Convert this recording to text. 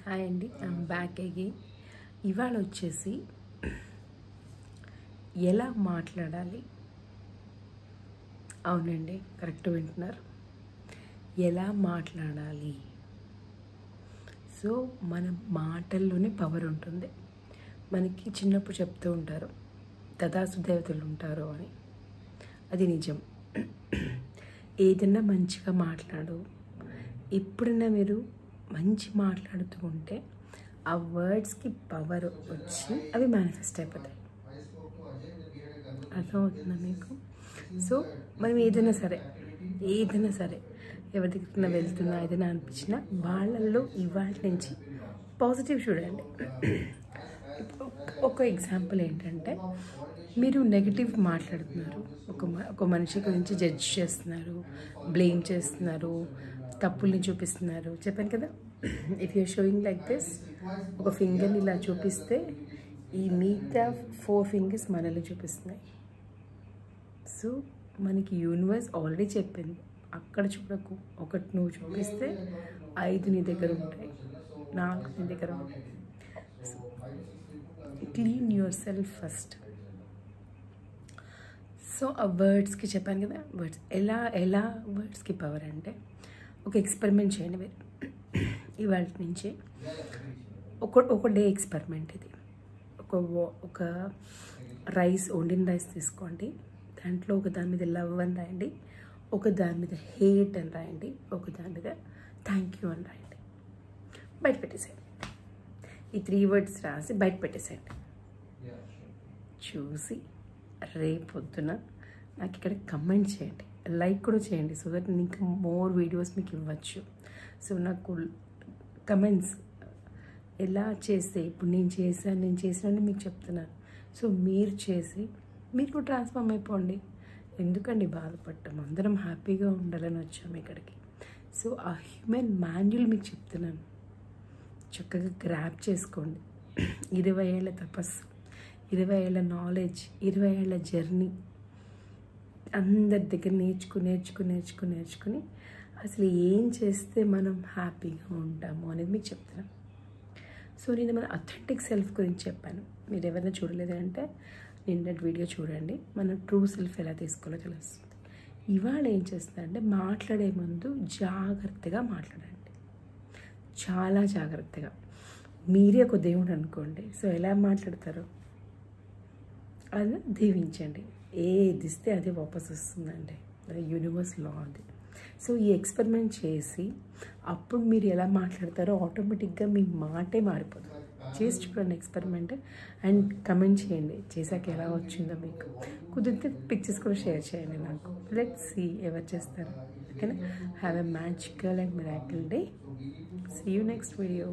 Hi అండి, I'm back again. ఇవాళ వచ్చేసి ఎలా మాట్లాడాలి. అవునండి, కరెక్ట్ వింటున్నారు. ఎలా మాట్లాడాలి. సో మన మాటల్లోనే పవర్ ఉంటుంది. మనకి చిన్నప్పుడు చెప్తూ ఉంటారు, తదాస్తు దేవతలు ఉంటారు అని. అది నిజం. ఏదైనా మంచిగా మాట్లాడు. ఎప్పుడైనా మీరు మంచి మాట్లాడుతూ ఉంటే ఆ వర్డ్స్కి పవర్ వచ్చి అవి మేనిఫెస్ట్ అయిపోతాయి. అర్థమవుతుందా మీకు? సో మనం ఏదైనా సరే ఎవరి దగ్గర వెళ్తున్నా ఏదైనా అనిపించినా వాళ్ళల్లో ఇవాళ నుంచి పాజిటివ్ చూడండి. ఒక ఎగ్జాంపుల్ ఏంటంటే, మీరు నెగిటివ్ మాట్లాడుతున్నారు, ఒక మనిషి గురించి జడ్జ్ చేస్తున్నారు, బ్లేమ్ చేస్తున్నారు, తప్పుల్ని చూపిస్తున్నారు. చెప్పాను కదా, if you're showing like this, ఒక ఫింగర్ని ఇలా చూపిస్తే ఈ మిగతా 4 ఫింగర్స్ మనల్ని చూపిస్తున్నాయి. సో మనకి యూనివర్స్ ఆల్రెడీ చెప్పింది, అక్కడ చూడకు, ఒకటి నువ్వు చూపిస్తే 5 నీ దగ్గర ఉంటాయి, 4 నీ దగ్గర ఉంటాయి. So clean your self first. So ఆ వర్డ్స్కి చెప్పాను కదా, వర్డ్స్ ఎలా వర్డ్స్కి పవర్ అంటే, ఒక ఎక్స్పెరిమెంట్ చేయండి మీరు ఇవాళ నుంచి. ఒక డే ఎక్స్పెరిమెంట్ ఇది. ఒక రైస్, వండిన రైస్ తీసుకోండి. దాంట్లో ఒక దాని మీద లవ్ అని రాయండి, ఒక దాని మీద హేట్ అని రాయండి, ఒక దాని మీద థ్యాంక్ యూ అని రాయండి. బయట పెట్టేసేయండి. ఈ 3 వర్డ్స్ రాసి బయట పెట్టేసేయండి. చూసి రేపొద్దున నాకు ఇక్కడ కమెంట్ చేయండి, లైక్ కూడా చేయండి, సో దట్ ఇంకా మోర్ వీడియోస్ మీకు ఇవ్వచ్చు. సో నాకు కమెంట్స్ ఎలా చేస్తే, ఇప్పుడు నేను చేశానని మీకు చెప్తున్నాను. సో మీరు చేసి మీరు కూడా ట్రాన్స్ఫార్మ్ అయిపోండి. ఎందుకండి బాధపడటం, అందరం హ్యాపీగా ఉండాలని వచ్చాము ఇక్కడికి. సో ఆ హ్యూమన్ మాన్యువల్ మీకు చెప్తున్నాను, చక్కగా గ్రాప్ చేసుకోండి. 20 ఏళ్ళ తపస్సు, 20 ఏళ్ళ నాలెడ్జ్, 20 ఏళ్ళ జర్నీ, అందరి దగ్గర నేర్చుకుని అసలు ఏం చేస్తే మనం హ్యాపీగా ఉంటాము అనేది మీకు చెప్తున్నాను. సో నేను మన అథెంటిక్ సెల్ఫ్ గురించి చెప్పాను. మీరు ఎవరైనా చూడలేదంటే నిన్నటి వీడియో చూడండి, మన ట్రూ సెల్ఫ్ ఎలా తీసుకోవాలో తెలుస్తుంది. ఇవాళ ఏం చేస్తారంటే, మాట్లాడే ముందు జాగ్రత్తగా మాట్లాడండి, చాలా జాగ్రత్తగా. మీరే ఒక దేవుడు అనుకోండి, సో ఎలా మాట్లాడతారు అది దీవించండి. ఏది ఇస్తే అదే వాపస్ వస్తుందండి, యూనివర్స్ లా అది. సో ఈ ఎక్స్పెరిమెంట్ చేసి అప్పుడు మీరు ఎలా మాట్లాడతారో ఆటోమేటిక్గా మీ మాటే మారిపోతుంది. చేసి చూడండి ఎక్స్పెరిమెంట్, అండ్ కమెంట్ చేయండి చేశాక ఎలా వచ్చిందో మీకు. కుదిరితే పిక్చర్స్ కూడా షేర్ చేయండి నాకు. లెట్స్ సీ ఎవరు చేస్తారు. ఓకేనా? Have a magical and miracle day. See you next video.